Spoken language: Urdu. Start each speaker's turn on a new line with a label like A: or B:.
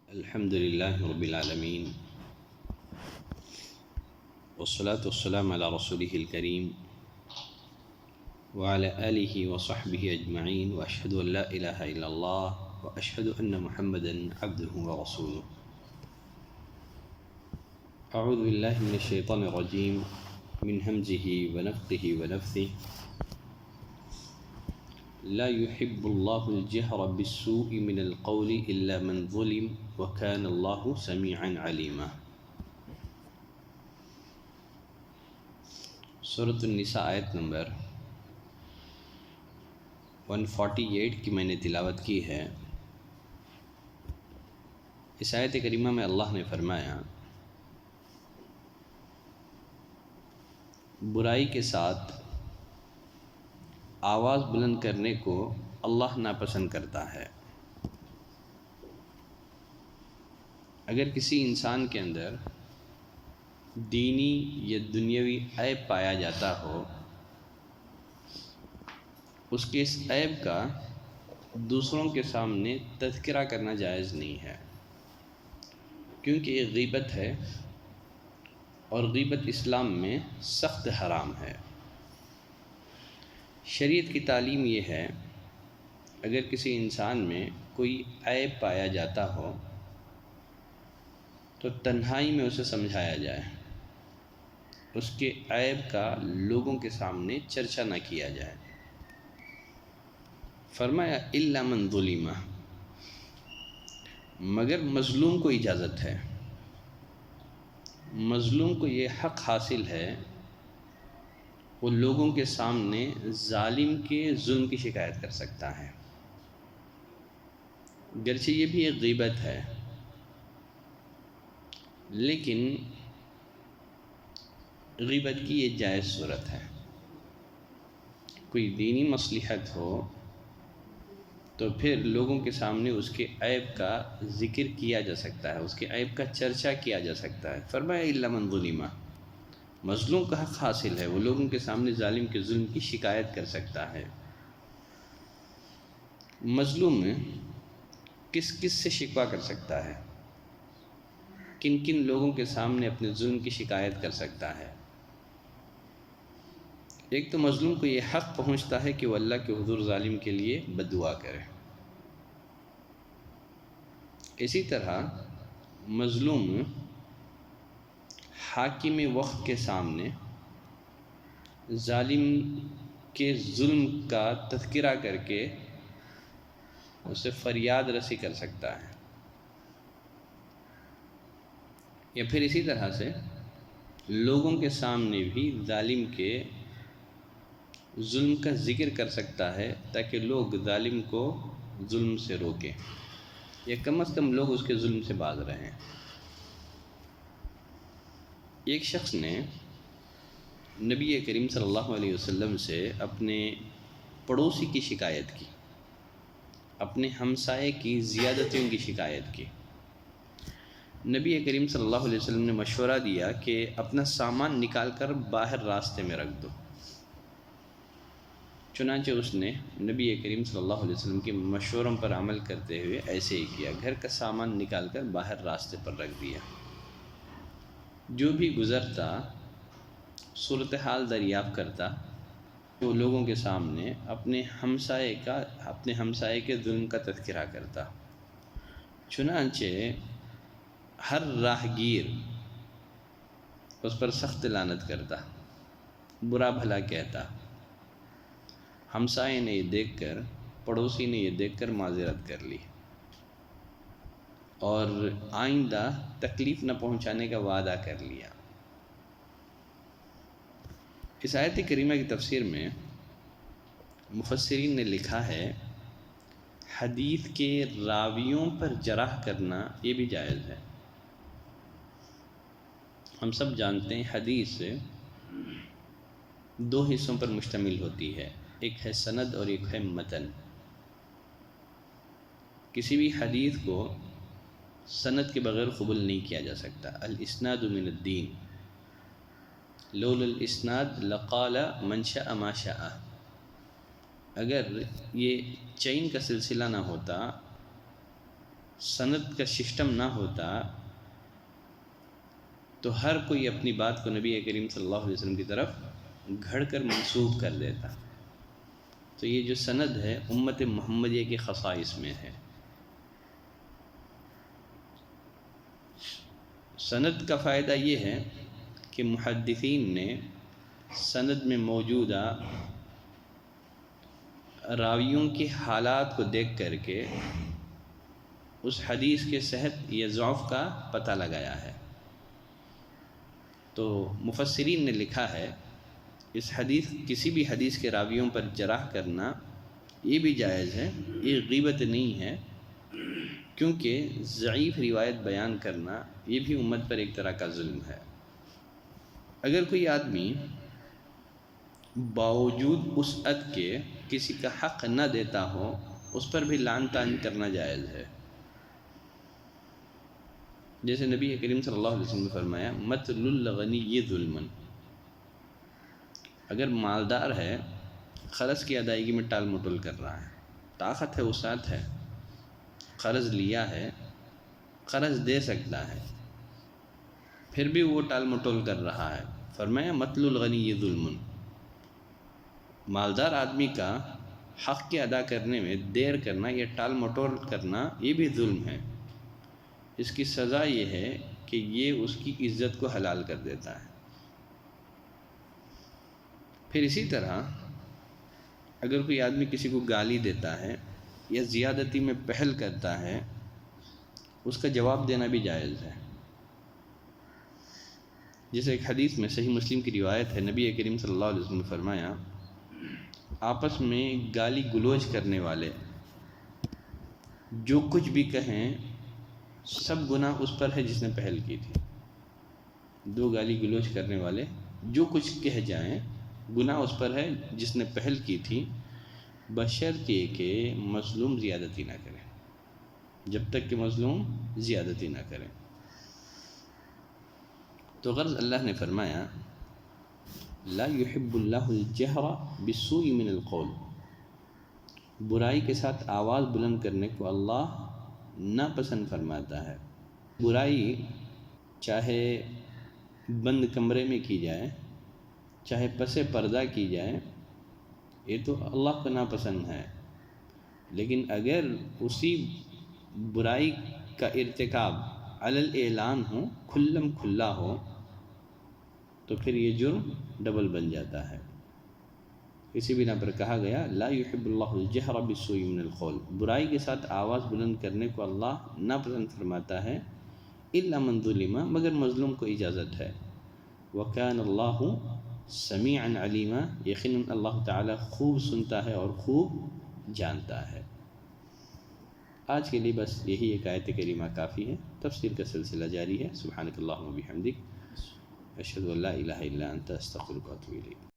A: الحمد لله رب العالمين والصلاة والسلام على رسوله الكريم وعلى آله وصحبه أجمعين وأشهد أن لا إله إلا الله وأشهد أن محمدا عبده ورسوله. أعوذ بالله من الشيطان الرجيم من همزه ونفخه ونفثه. لا يحب الله الجهر بالسوء من القول إلا من ظلم وكان الله سميعا عليما. سورۃ النساء آیت نمبر 148 کی میں نے تلاوت کی ہے. اس آیت کریمہ میں اللہ نے فرمایا برائی کے ساتھ آواز بلند کرنے کو اللہ ناپسند کرتا ہے. اگر کسی انسان کے اندر دینی یا دنیاوی عیب پایا جاتا ہو، اس کے اس عیب کا دوسروں کے سامنے تذکرہ کرنا جائز نہیں ہے، کیونکہ یہ غیبت ہے اور غیبت اسلام میں سخت حرام ہے. شریعت کی تعلیم یہ ہے اگر کسی انسان میں کوئی عیب پایا جاتا ہو تو تنہائی میں اسے سمجھایا جائے، اس کے عیب کا لوگوں کے سامنے چرچا نہ کیا جائے. فرمایا الا من ظلم، مگر مظلوم کو اجازت ہے، مظلوم کو یہ حق حاصل ہے وہ لوگوں کے سامنے ظالم کے ظلم کی شکایت کر سکتا ہے، گرچہ یہ بھی ایک غیبت ہے، لیکن غیبت کی یہ جائز صورت ہے. کوئی دینی مصلحت ہو تو پھر لوگوں کے سامنے اس کے عیب کا ذکر کیا جا سکتا ہے، اس کے عیب کا چرچا کیا جا سکتا ہے. فرمایا الا من ظلم، مظلوم کا حق حاصل ہے وہ لوگوں کے سامنے ظالم کے ظلم کی شکایت کر سکتا ہے. مظلوم کس کس سے شکوہ کر سکتا ہے، کن کن لوگوں کے سامنے اپنے ظلم کی شکایت کر سکتا ہے؟ ایک تو مظلوم کو یہ حق پہنچتا ہے کہ وہ اللہ کے حضور ظالم کے لیے بد دعا کرے. اسی طرح مظلوم حاکم وقت کے سامنے ظالم کے ظلم کا تذکرہ کر کے اسے فریاد رسی کر سکتا ہے. یا پھر اسی طرح سے لوگوں کے سامنے بھی ظالم کے ظلم کا ذکر کر سکتا ہے تاکہ لوگ ظالم کو ظلم سے روکیں یا کم از کم لوگ اس کے ظلم سے باز رہیں. ایک شخص نے نبی کریم صلی اللہ علیہ وسلم سے اپنے پڑوسی کی شکایت کی، اپنے ہمسائے کی زیادتیوں کی شکایت کی. نبی کریم صلی اللہ علیہ وسلم نے مشورہ دیا کہ اپنا سامان نکال کر باہر راستے میں رکھ دو. چنانچہ اس نے نبی کریم صلی اللہ علیہ وسلم کے مشوروں پر عمل کرتے ہوئے ایسے ہی کیا، گھر کا سامان نکال کر باہر راستے پر رکھ دیا. جو بھی گزرتا صورتحال دریافت کرتا وہ لوگوں کے سامنے اپنے ہمسائے کے ظلم کا تذکرہ کرتا. چنانچہ ہر راہگیر اس پر سخت لعنت کرتا، برا بھلا کہتا. ہمسائے نے یہ دیکھ کر، پڑوسی نے یہ دیکھ کر معذرت کر لی اور آئندہ تکلیف نہ پہنچانے کا وعدہ کر لیا. اس آیت کریمہ کی تفسیر میں مفسرین نے لکھا ہے حدیث کے راویوں پر جرح کرنا یہ بھی جائز ہے. ہم سب جانتے ہیں حدیث دو حصوں پر مشتمل ہوتی ہے، ایک ہے سند اور ایک ہے متن. کسی بھی حدیث کو سند کے بغیر قبول نہیں کیا جا سکتا. الاسناد من الدین، لولا الاسناد لقال من شاء ما شاء. اگر یہ چین کا سلسلہ نہ ہوتا، سند کا سسٹم نہ ہوتا تو ہر کوئی اپنی بات کو نبی کریم صلی اللہ علیہ وسلم کی طرف گھڑ کر منسوب کر دیتا. تو یہ جو سند ہے امت محمدیہ کے خصائص میں ہے. سند کا فائدہ یہ ہے کہ محدثین نے سند میں موجودہ راویوں کے حالات کو دیکھ کر کے اس حدیث کے صحت یا ضعف کا پتہ لگایا ہے. تو مفسرین نے لکھا ہے کسی بھی حدیث کے راویوں پر جرح کرنا یہ بھی جائز ہے، یہ غیبت نہیں ہے، کیونکہ ضعیف روایت بیان کرنا یہ بھی امت پر ایک طرح کا ظلم ہے. اگر کوئی آدمی باوجود وسعت کے کسی کا حق نہ دیتا ہو اس پر بھی لعن طعن کرنا جائز ہے. جیسے نبی کریم صلی اللہ علیہ وسلم نے فرمایا مثل الغنی ظلم. اگر مالدار ہے قرض کی ادائیگی میں ٹال مٹول کر رہا ہے، طاقت ہے، وسعت ہے، قرض لیا ہے، قرض دے سکتا ہے، پھر بھی وہ ٹال مٹول کر رہا ہے، فرمایا مثل الغنی ظلم. مالدار آدمی کا حق کے ادا کرنے میں دیر کرنا یا ٹال مٹول کرنا یہ بھی ظلم ہے. اس کی سزا یہ ہے کہ یہ اس کی عزت کو حلال کر دیتا ہے. پھر اسی طرح اگر کوئی آدمی کسی کو گالی دیتا ہے یا زیادتی میں پہل کرتا ہے اس کا جواب دینا بھی جائز ہے. جیسے ایک حدیث میں صحیح مسلم کی روایت ہے، نبی کریم صلی اللہ علیہ وسلم نے فرمایا آپس میں گالی گلوچ کرنے والے جو کچھ بھی کہیں سب گناہ اس پر ہے جس نے پہل کی تھی. دو گالی گلوچ کرنے والے جو کچھ کہہ جائیں گناہ اس پر ہے جس نے پہل کی تھی، بشرطے کہ مظلوم زیادتی نہ کرے، جب تک کہ مظلوم زیادتی نہ کرے. تو غرض اللہ نے فرمایا لا يحب اللہ الجہر بالسوء من القول. برائی کے ساتھ آواز بلند کرنے کو اللہ ناپسند فرماتا ہے. برائی چاہے بند کمرے میں کی جائے، چاہے پس پردہ کی جائے، یہ تو اللہ کو ناپسند ہے. لیکن اگر اسی برائی کا ارتکاب علی الاعلان ہو، کھلم کھلا ہو، تو پھر یہ جرم ڈبل بن جاتا ہے. اسی بنا پر کہا گیا لا يحب اللہ الجہر بالسوء من القول. برائی کے ساتھ آواز بلند کرنے کو اللہ ناپسند فرماتا ہے الا من ظلم، مگر مظلوم کو اجازت ہے. وکان اللہ سمیعا علیما، یقیناً اللہ تعالی خوب سنتا ہے اور خوب جانتا ہے. آج کے لیے بس یہی ایک آیت کریمہ کافی ہے. تفسیر کا سلسلہ جاری ہے. سبحانک اللہم و بحمدک، اشہد ان لا الہ الا انت، استغفرک و اتوب الیک.